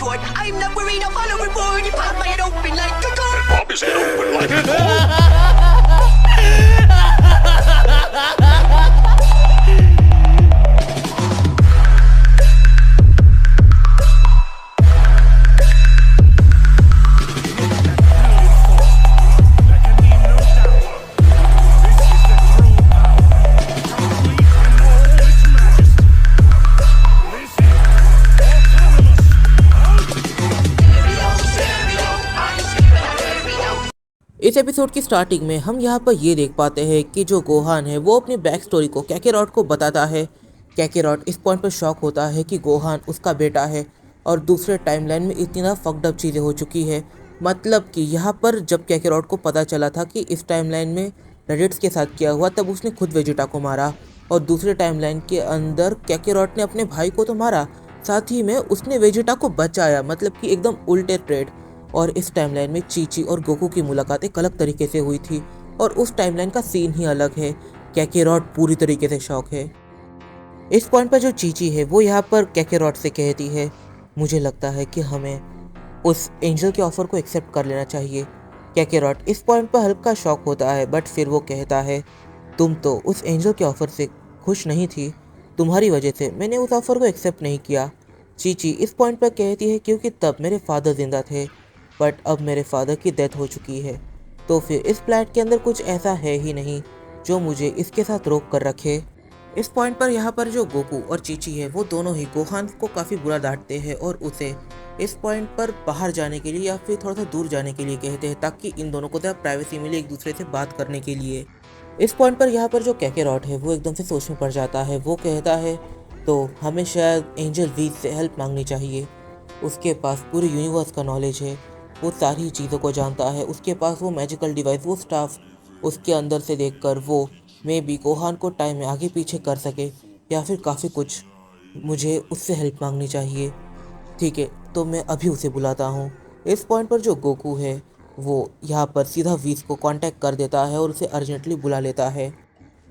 retort. I'm not worried, I'll follow reward. You pop my head open like a gun. Pop his head open like a इस episode की starting में हम यहाँ पर ये देख पाते हैं कि जो गोहान है वो अपनी बैक स्टोरी को कैकेरॉट को बताता है। कैकेरॉट इस पॉइंट पर शॉक होता है कि गोहान उसका बेटा है और दूसरे टाइमलाइन में इतनी ज़्यादा फक्ड अप चीज़ें हो चुकी है। मतलब कि यहाँ पर जब कैकेरॉट को पता चला था कि इस टाइमलाइन में रेडिट्स के साथ किया हुआ, तब उसने खुद वेजिटा को मारा और दूसरे टाइमलाइन के अंदर कैकेरॉट ने अपने भाई को तो मारा, साथ ही में उसने वेजिटा को बचाया। मतलब कि एकदम उल्टे ट्रेड। और इस टाइमलाइन में चीची और गोकू की मुलाकात एक अलग तरीके से हुई थी और उस टाइमलाइन का सीन ही अलग है। कैकेरॉट पूरी तरीके से शॉक है। इस पॉइंट पर जो चीची है वो यहाँ पर कैकेरॉट से कहती है, मुझे लगता है कि हमें उस एंजल के ऑफर को एक्सेप्ट कर लेना चाहिए। कैकेरॉट इस पॉइंट पर हल्का शॉक होता है, बट फिर वो कहता है, तुम तो उस एंजल के ऑफर से खुश नहीं थी, तुम्हारी वजह से मैंने उस ऑफर को एक्सेप्ट नहीं किया। चीची इस पॉइंट पर कहती है, क्योंकि तब मेरे फादर जिंदा थे, बट अब मेरे फादर की डेथ हो चुकी है, तो फिर इस प्लैट के अंदर कुछ ऐसा है ही नहीं जो मुझे इसके साथ रोक कर रखे। इस पॉइंट पर यहाँ पर जो गोकू और चीची है वो दोनों ही गोहान को काफ़ी बुरा डांटते हैं और उसे इस पॉइंट पर बाहर जाने के लिए या फिर थोड़ा सा दूर जाने के लिए कहते हैं, ताकि इन दोनों को ज़रा प्राइवेसी मिले एक दूसरे से बात करने के लिए। इस पॉइंट पर यहाँ पर जो कैकेरॉट है वो एकदम से सोच में पड़ जाता है। वो कहता है, तो हमें शायद एंजल वीज से हेल्प मांगनी चाहिए। उसके पास पूरे यूनिवर्स का नॉलेज है, वो सारी चीज़ों को जानता है, उसके पास वो मैजिकल डिवाइस, वो स्टाफ, उसके अंदर से देखकर वो मे बी गोहान को टाइम में आगे पीछे कर सके या फिर काफ़ी कुछ। मुझे उससे हेल्प मांगनी चाहिए। ठीक है, तो मैं अभी उसे बुलाता हूँ। इस पॉइंट पर जो गोकू है वो यहाँ पर सीधा वीस को कांटेक्ट कर देता है और उसे अर्जेंटली बुला लेता है।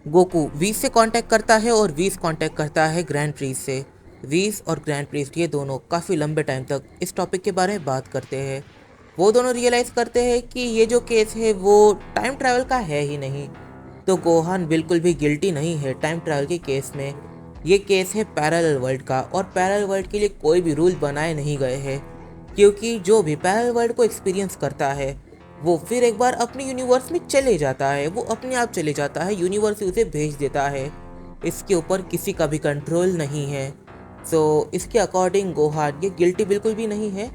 गोकू वीस से कांटेक्ट करता है और वीस कांटेक्ट करता है ग्रैंड प्रीस्ट से। वीस और ग्रैंड प्रीस्ट ये दोनों काफ़ी लंबे टाइम तक इस टॉपिक के बारे में बात करते हैं। वो दोनों रियलाइज़ करते हैं कि ये जो केस है वो टाइम ट्रैवल का है ही नहीं, तो गोहान बिल्कुल भी गिल्टी नहीं है टाइम ट्रैवल के केस में। ये केस है पैरेलल वर्ल्ड का और पैरेलल वर्ल्ड के लिए कोई भी रूल बनाए नहीं गए हैं, क्योंकि जो भी पैरेलल वर्ल्ड को एक्सपीरियंस करता है वो फिर एक बार अपने यूनिवर्स में चले जाता है, वो अपने आप चले जाता है, यूनिवर्स ही उसे भेज देता है। इसके ऊपर किसी का भी कंट्रोल नहीं है। सो इसके अकॉर्डिंग गोहान ये गिल्टी बिल्कुल भी नहीं है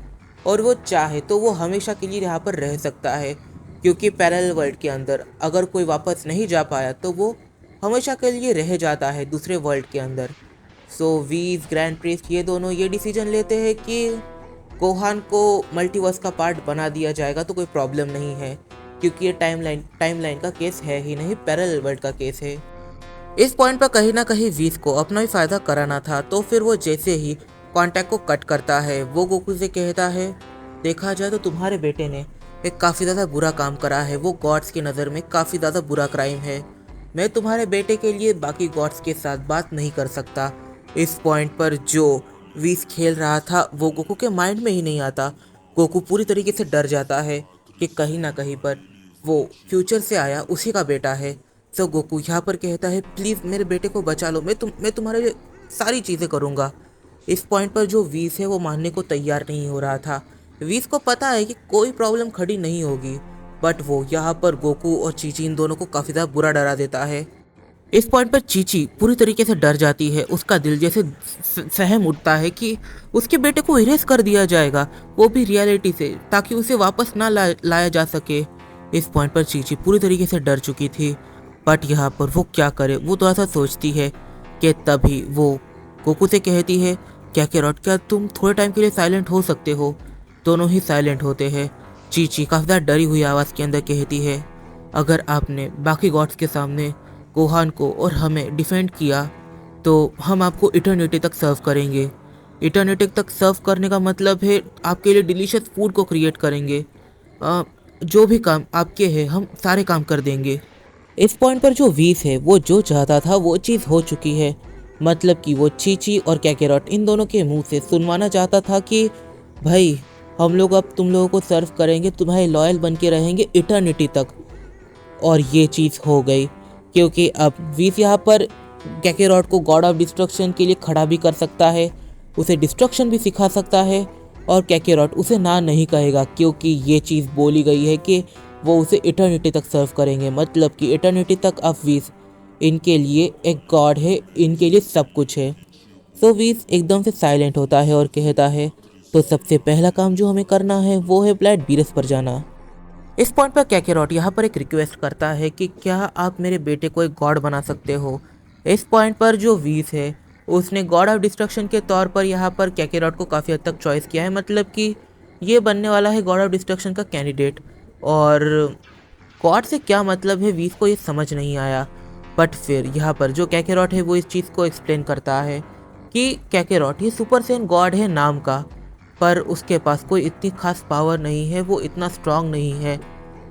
और वो चाहे तो वो हमेशा के लिए यहाँ पर रह सकता है, क्योंकि पैरेलल वर्ल्ड के अंदर अगर कोई वापस नहीं जा पाया तो वो हमेशा के लिए रह जाता है दूसरे वर्ल्ड के अंदर। सो वीज, ग्रैंड प्रीस्ट ये दोनों ये डिसीजन लेते हैं कि गोहान को मल्टीवर्स का पार्ट बना दिया जाएगा तो कोई प्रॉब्लम नहीं है, क्योंकि ये टाइमलाइन का केस है ही नहीं, पैरेलल वर्ल्ड का केस है। इस पॉइंट पर कहीं ना कहीं वीस को अपना ही फ़ायदा कराना था, तो फिर वो जैसे ही कॉन्टैक्ट को कट करता है वो गोकू से कहता है, देखा जाए तो तुम्हारे बेटे ने एक काफ़ी ज़्यादा बुरा काम करा है, वो गॉड्स की नज़र में काफ़ी ज़्यादा बुरा क्राइम है। मैं तुम्हारे बेटे के लिए बाकी गॉड्स के साथ बात नहीं कर सकता। इस पॉइंट पर जो वीस खेल रहा था वो गोकू के माइंड में ही नहीं आता। गोकू पूरी तरीके से डर जाता है कि कहीं ना कहीं पर वो फ्यूचर से आया उसी का बेटा है। सो गोकू यहाँ पर कहता है, प्लीज़ मेरे बेटे को बचा लो, मैं तुम्हारे लिए सारी चीज़ें करूँगा। इस पॉइंट पर जो वीस है वो मानने को तैयार नहीं हो रहा था। वीस को पता है कि कोई प्रॉब्लम खड़ी नहीं होगी, बट वो यहाँ पर गोकू और चीची इन दोनों को काफ़ी ज़्यादा बुरा डरा देता है। इस पॉइंट पर चीची पूरी तरीके से डर जाती है। उसका दिल जैसे सहम उठता है कि उसके बेटे को इरेज कर दिया जाएगा, वो भी रियलिटी से, ताकि उसे वापस ना लाया जा सके। इस पॉइंट पर चीची पूरी तरीके से डर चुकी थी, बट यहाँ पर वो क्या करे, वो थोड़ा सा सोचती है कि तभी वो गोकू से कहती है, कैकेरॉट क्या तुम थोड़े टाइम के लिए साइलेंट हो सकते हो। दोनों ही साइलेंट होते हैं। चीची काफ़ी ज़्यादा डरी हुई आवाज़ के अंदर कहती है, अगर आपने बाकी गॉड्स के सामने गोहान को और हमें डिफेंड किया तो हम आपको इटर्निटी तक सर्व करेंगे। इटर्निटी तक सर्व करने का मतलब है आपके लिए डिलीशियस फूड को क्रिएट करेंगे। जो भी काम आपके हैं हम सारे काम कर देंगे। इस पॉइंट पर जो वीस है वो जो चाहता था वो चीज़ हो चुकी है। मतलब कि वो चीची और कैकेरॉट इन दोनों के मुंह से सुनवाना चाहता था कि भाई हम लोग अब तुम लोगों को सर्व करेंगे, तुम्हारे लॉयल बन के रहेंगे इटर्निटी तक। और ये चीज़ हो गई क्योंकि अब वीस यहाँ पर कैकेरॉट को गॉड ऑफ डिस्ट्रक्शन के लिए खड़ा भी कर सकता है, उसे डिस्ट्रक्शन भी सिखा सकता है, और कैकेरॉट उसे ना नहीं कहेगा क्योंकि ये चीज़ बोली गई है कि वो उसे इटर्निटी तक सर्व करेंगे। मतलब कि इटर्निटी तक अब वीस इनके लिए एक गॉड है, इनके लिए सब कुछ है। सो वीस एकदम से साइलेंट होता है और कहता है तो सबसे पहला काम जो हमें करना है वो है ब्लैड बीरस पर जाना। इस पॉइंट पर कैकेरॉट यहाँ पर एक रिक्वेस्ट करता है कि क्या आप मेरे बेटे को एक गॉड बना सकते हो। इस पॉइंट पर जो वीस है उसने गॉड ऑफ डिस्ट्रक्शन के तौर पर यहाँ पर कैकेरॉट को काफ़ी हद तक चॉइस किया है, मतलब कि ये बनने वाला है गॉड ऑफ डिस्ट्रक्शन का कैंडिडेट। और गॉड से क्या मतलब है वीस को ये समझ नहीं आया, बट फिर यहाँ पर जो कैकेरॉट है वो इस चीज़ को एक्सप्लेन करता है कि कैकेरॉट ये सुपर सेन गॉड है नाम का, पर उसके पास कोई इतनी खास पावर नहीं है, वो इतना स्ट्रांग नहीं है,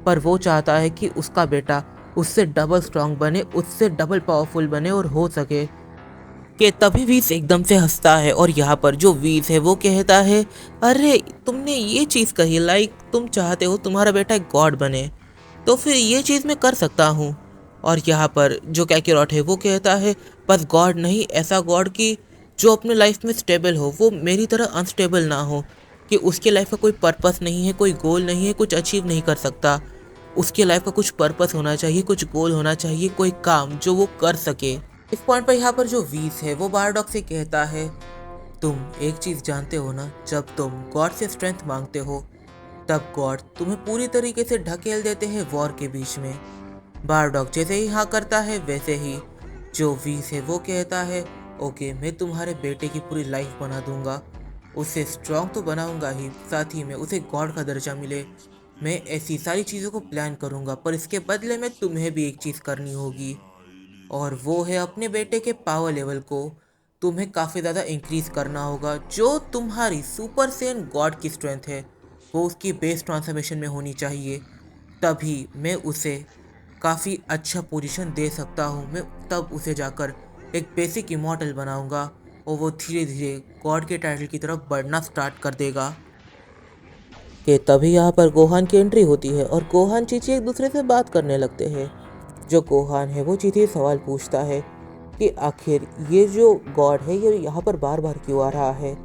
पर वो चाहता है कि उसका बेटा उससे डबल स्ट्रांग बने, उससे डबल पावरफुल बने और हो सके। कि तभी वीस एकदम से हंसता है और यहाँ पर जो वीस है वो कहता है अरे तुमने ये चीज़ कही, लाइक तुम चाहते हो तुम्हारा बेटा एक गॉड बने, तो फिर ये चीज़ मैं कर सकता हूँ। और यहाँ पर जो कैकेरॉट है वो कहता है बस गॉड नहीं, ऐसा गॉड कि जो अपने लाइफ में स्टेबल हो, वो मेरी तरह अनस्टेबल ना हो, कि उसके लाइफ का कोई पर्पस नहीं है, कोई गोल नहीं है, कुछ अचीव नहीं कर सकता। उसके लाइफ का कुछ पर्पस होना चाहिए, कुछ गोल होना चाहिए, कोई काम जो वो कर सके। इस पॉइंट पर यहाँ पर जो वीस है वो बारडॉग से कहता है तुम एक चीज़ जानते हो ना, जब तुम गॉड से स्ट्रेंथ मांगते हो तब गॉड तुम्हें पूरी तरीके से ढकेल देते हैं वॉर के बीच में। बारडॉग जैसे ही हाँ करता है वैसे ही जो वीस है वो कहता है ओके, मैं तुम्हारे बेटे की पूरी लाइफ बना दूंगा, उसे स्ट्रांग तो बनाऊंगा ही, साथ ही में उसे गॉड का दर्जा मिले। मैं ऐसी सारी चीज़ों को प्लान करूंगा, पर इसके बदले में तुम्हें भी एक चीज़ करनी होगी, और वो है अपने बेटे के पावर लेवल को तुम्हें काफ़ी ज़्यादा इंक्रीज़ करना होगा। जो तुम्हारी सुपर सेन गॉड की स्ट्रेंथ है वो उसकी बेस ट्रांसफॉर्मेशन में होनी चाहिए, तभी मैं उसे काफ़ी अच्छा पोजीशन दे सकता हूँ। मैं तब उसे जाकर एक बेसिक इमॉर्टल बनाऊंगा और वो धीरे धीरे गॉड के टाइटल की तरफ बढ़ना स्टार्ट कर देगा। कि तभी यहाँ पर गोहान की एंट्री होती है और गोहान चीची एक दूसरे से बात करने लगते हैं। जो गोहान है वो चीची सवाल पूछता है कि आखिर ये जो गॉड है ये यहाँ पर बार बार क्यों आ रहा है।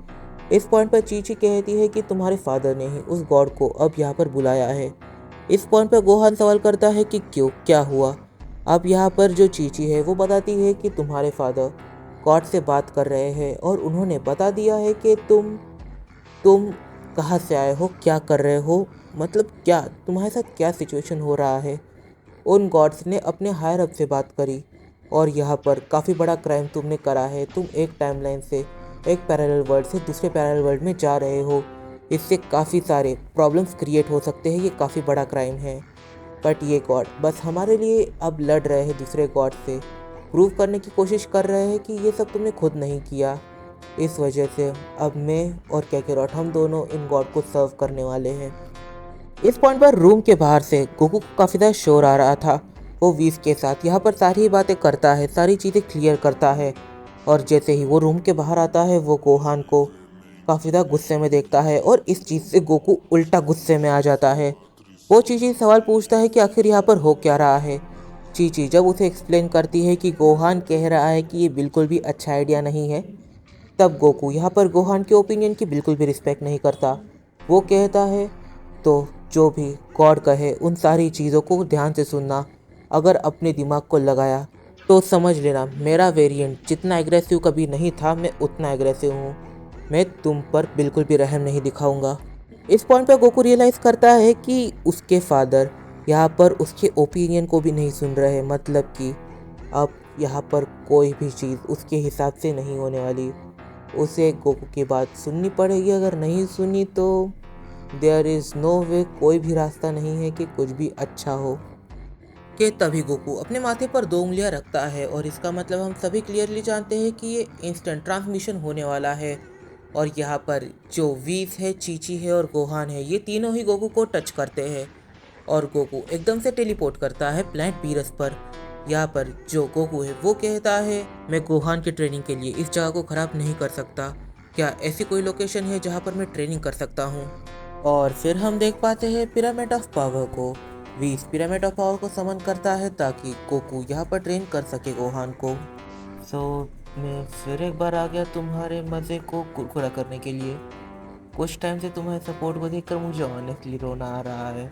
इस पॉइंट पर चीची कहती है कि तुम्हारे फादर ने ही उस गॉड को अब यहाँ पर बुलाया है। इस पॉइंट पर गोहान सवाल करता है कि क्यों, क्या हुआ। अब यहाँ पर जो चीची है वो बताती है कि तुम्हारे फादर गॉड से बात कर रहे हैं और उन्होंने बता दिया है कि तुम कहाँ से आए हो, क्या कर रहे हो, मतलब क्या तुम्हारे साथ क्या सिचुएशन हो रहा है। उन गॉड्स ने अपने हायर अप से बात करी और यहाँ पर काफ़ी बड़ा क्राइम तुमने करा है। तुम एक टाइमलाइन से एक पैरेलल वर्ल्ड से दूसरे पैरेलल वर्ल्ड में जा रहे हो, इससे काफ़ी सारे प्रॉब्लम्स क्रिएट हो सकते हैं, ये काफ़ी बड़ा क्राइम है। बट ये गॉड बस हमारे लिए अब लड़ रहे हैं दूसरे गॉड से, प्रूव करने की कोशिश कर रहे हैं कि ये सब तुमने खुद नहीं किया। इस वजह से अब मैं और कैकेरॉट हम दोनों इन गॉड को सर्व करने वाले हैं। इस पॉइंट पर रूम के बाहर से गोकू को काफ़ी ज़्यादा शोर आ रहा था। वो वीस के साथ यहाँ पर सारी बातें करता है, सारी चीज़ें क्लियर करता है, और जैसे ही वो रूम के बाहर आता है वो गोहान को काफ़ी ज़्यादा गुस्से में देखता है और इस चीज़ से गोकू उल्टा गुस्से में आ जाता है। वो चीची सवाल पूछता है कि आखिर यहाँ पर हो क्या रहा है। चीची जब उसे एक्सप्लेन करती है कि गोहान कह रहा है कि ये बिल्कुल भी अच्छा आइडिया नहीं है, तब गोकू यहाँ पर गोहान के ओपिनियन की बिल्कुल भी रिस्पेक्ट नहीं करता। वो कहता है तो जो भी गॉड कहे उन सारी चीज़ों को ध्यान से सुनना, अगर अपने दिमाग को लगाया तो समझ लेना मेरा वेरिएंट जितना एग्रेसिव कभी नहीं था, मैं उतना एग्रेसिव हूँ, मैं तुम पर बिल्कुल भी रहम नहीं दिखाऊंगा। इस पॉइंट पर गोकू रियलाइज़ करता है कि उसके फादर यहाँ पर उसके ओपिनियन को भी नहीं सुन रहे, मतलब कि अब यहाँ पर कोई भी चीज़ उसके हिसाब से नहीं होने वाली, उसे गोकू की बात सुननी पड़ेगी। अगर नहीं सुनी तो देयर इज़ नो वे, कोई भी रास्ता नहीं है कि कुछ भी अच्छा हो। कि तभी गोकू अपने माथे पर 2 उंगलियां रखता है और इसका मतलब हम सभी क्लियरली जानते हैं कि ये इंस्टेंट ट्रांसमिशन होने वाला है। और यहाँ पर जो वीस है, चीची है और गोहान है, ये तीनों ही गोकू को टच करते हैं और गोकू एकदम से टेलीपोर्ट करता है प्लैनेट बीरस पर। यहाँ पर जो गोकू है वो कहता है मैं गोहान की ट्रेनिंग के लिए इस जगह को ख़राब नहीं कर सकता, क्या ऐसी कोई लोकेशन है जहाँ पर मैं ट्रेनिंग कर सकता हूँ? और फिर हम देख पाते हैं पिरामिड ऑफ पावर को। व्हीस पिरामिड ऑफ पावर को समन करता है ताकि गोकू यहाँ पर ट्रेन कर सके गोहान को। मैं फिर एक बार आ गया तुम्हारे मज़े को कुरकुरा करने के लिए। कुछ टाइम से तुम्हारे सपोर्ट को देखकर मुझे ऑनेस्टली रोना आ रहा है।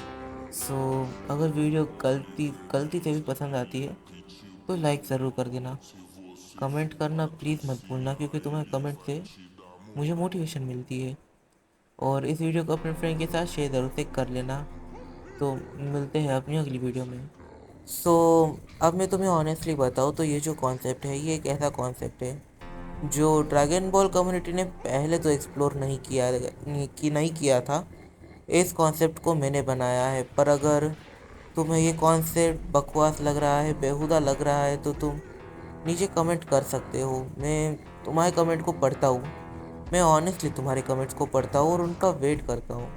अगर वीडियो गलती से भी पसंद आती है तो लाइक ज़रूर कर देना। कमेंट करना प्लीज़ मत भूलना, क्योंकि तुम्हारे कमेंट से मुझे मोटिवेशन मिलती है। और इस वीडियो को अपने फ्रेंड के साथ शेयर ज़रूर से कर लेना। तो मिलते हैं अपनी अगली वीडियो में। अब मैं तुम्हें ऑनेस्टली बताऊँ तो ये जो कॉन्सेप्ट है ये एक ऐसा कॉन्सेप्ट है जो ड्रैगन बॉल कम्युनिटी ने पहले तो एक्सप्लोर नहीं किया था। इस कॉन्सेप्ट को मैंने बनाया है, पर अगर तुम्हें ये कॉन्सेप्ट बकवास लग रहा है, बेहुदा लग रहा है, तो तुम नीचे कमेंट कर सकते हो। मैं तुम्हारे कमेंट को पढ़ता हूँ। मैं ऑनेस्टली तुम्हारे कमेंट्स को पढ़ता हूँ और उनका वेट करता हूँ।